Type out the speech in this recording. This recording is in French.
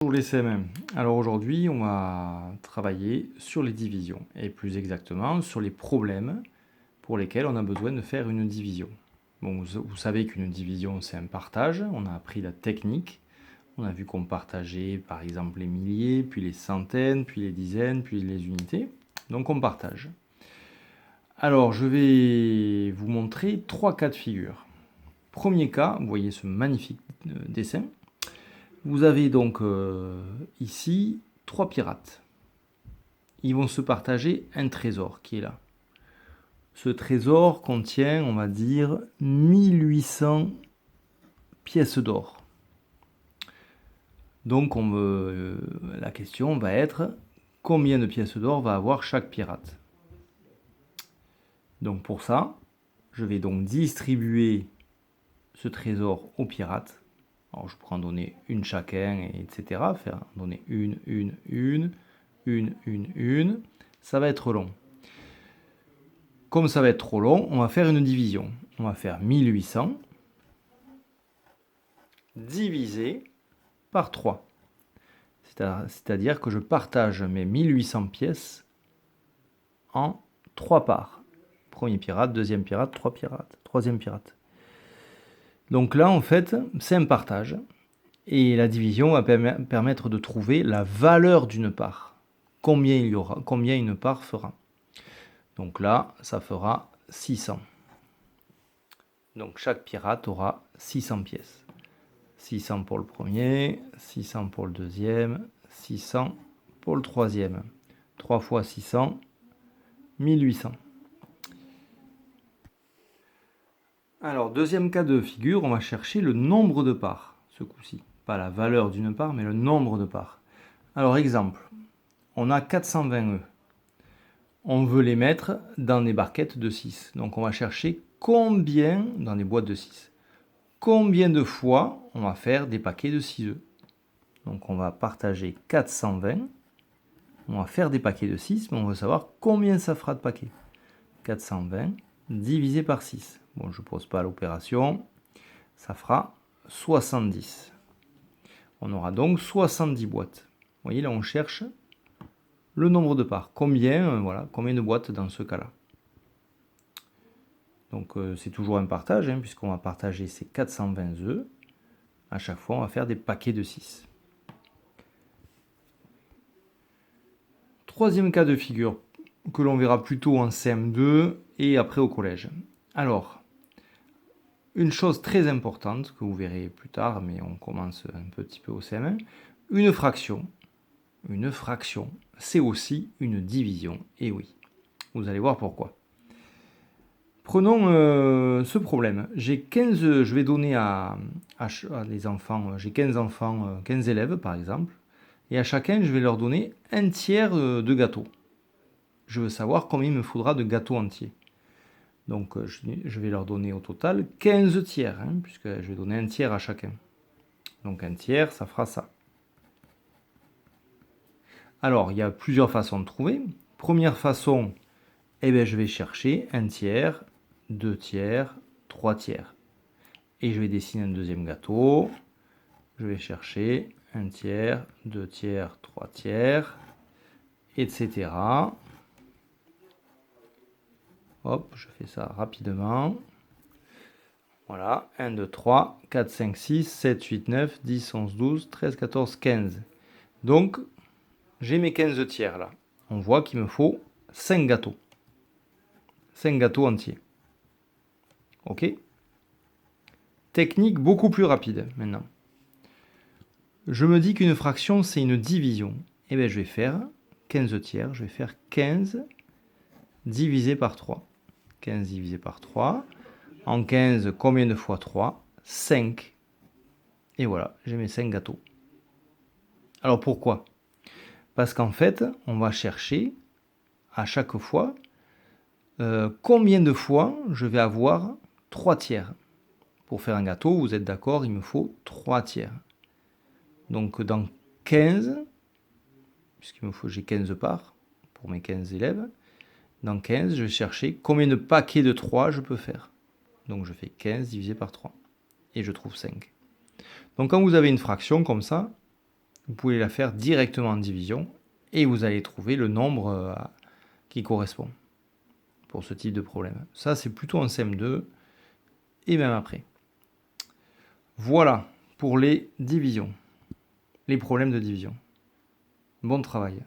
Bonjour les CMM. Alors aujourd'hui, on va travailler sur les divisions et plus exactement sur les problèmes pour lesquels on a besoin de faire une division. Bon, vous savez qu'une division, c'est un partage. On a appris la technique. On a vu qu'on partageait par exemple les milliers, puis les centaines, puis les dizaines, puis les unités. Donc on partage. Alors je vais vous montrer 3 cas de figure. Premier cas, vous voyez ce magnifique dessin. Vous avez donc ici 3 pirates. Ils vont se partager un trésor qui est là. Ce trésor contient, on va dire, 1800 pièces d'or. Donc la question va être combien de pièces d'or va avoir chaque pirate. Donc pour ça, je vais donc distribuer ce trésor aux pirates. Alors je pourrais en donner une chacun, etc. Faire donner une. Ça va être long. Comme ça va être trop long, on va faire une division. On va faire 1800 divisé par 3. C'est-à-dire que je partage mes 1800 pièces en 3 parts. Premier pirate, deuxième pirate, trois pirates, troisième pirate. Donc là, en fait, c'est un partage. Et la division va permettre de trouver la valeur d'une part. Combien il y aura, combien une part fera. Donc là, ça fera 600. Donc chaque pirate aura 600 pièces. 600 pour le premier, 600 pour le deuxième, 600 pour le troisième. 3 fois 600, 1800. Alors, deuxième cas de figure, on va chercher le nombre de parts, ce coup-ci. Pas la valeur d'une part, mais le nombre de parts. Alors, exemple, on a 420 œufs. On veut les mettre dans des barquettes de 6. Donc, on va chercher combien, dans des boîtes de 6, combien de fois on va faire des paquets de 6 œufs. Donc, on va partager 420. On va faire des paquets de 6, mais on veut savoir combien ça fera de paquets. 420 divisé par 6. Bon, je ne pose pas l'opération. Ça fera 70. On aura donc 70 boîtes. Vous voyez, là, on cherche le nombre de parts. Combien de boîtes dans ce cas-là. Donc, c'est toujours un partage, puisqu'on va partager ces 420 œufs. À chaque fois, on va faire des paquets de 6. Troisième cas de figure, que l'on verra plutôt en CM2 et après au collège. Alors, une chose très importante que vous verrez plus tard, mais on commence un petit peu au CM1, une fraction, c'est aussi une division. Et oui, vous allez voir pourquoi. Prenons ce problème. J'ai 15, je vais donner à des enfants, j'ai 15 enfants, 15 élèves par exemple, et à chacun je vais leur donner un tiers de gâteau. Je veux savoir combien il me faudra de gâteaux entiers. Donc je vais leur donner au total 15 tiers, puisque je vais donner un tiers à chacun. Donc un tiers, ça fera ça. Alors, il y a plusieurs façons de trouver. Première façon, je vais chercher un tiers, 2 tiers, 3 tiers. Et je vais dessiner un deuxième gâteau. Je vais chercher un tiers, 2 tiers, 3 tiers, etc. Hop, je fais ça rapidement. Voilà, 1, 2, 3, 4, 5, 6, 7, 8, 9, 10, 11, 12, 13, 14, 15. Donc, j'ai mes 15 tiers là. On voit qu'il me faut 5 gâteaux. 5 gâteaux entiers. Ok? Technique beaucoup plus rapide maintenant. Je me dis qu'une fraction, c'est une division. Je vais faire 15 tiers. Je vais faire 15 divisé par 3. 15 divisé par 3. En 15, combien de fois 3? 5. Et voilà, j'ai mes 5 gâteaux. Alors pourquoi? Parce qu'en fait, on va chercher à chaque fois combien de fois je vais avoir 3 tiers. Pour faire un gâteau, vous êtes d'accord, il me faut 3 tiers. Donc dans 15, j'ai 15 parts pour mes 15 élèves, dans 15, je vais chercher combien de paquets de 3 je peux faire. Donc je fais 15 divisé par 3 et je trouve 5. Donc quand vous avez une fraction comme ça, Vous pouvez la faire directement en division et vous allez trouver le nombre qui correspond pour ce type de problème. Ça, c'est plutôt en CM2 et même après. Voilà pour les divisions, les problèmes de division. Bon travail.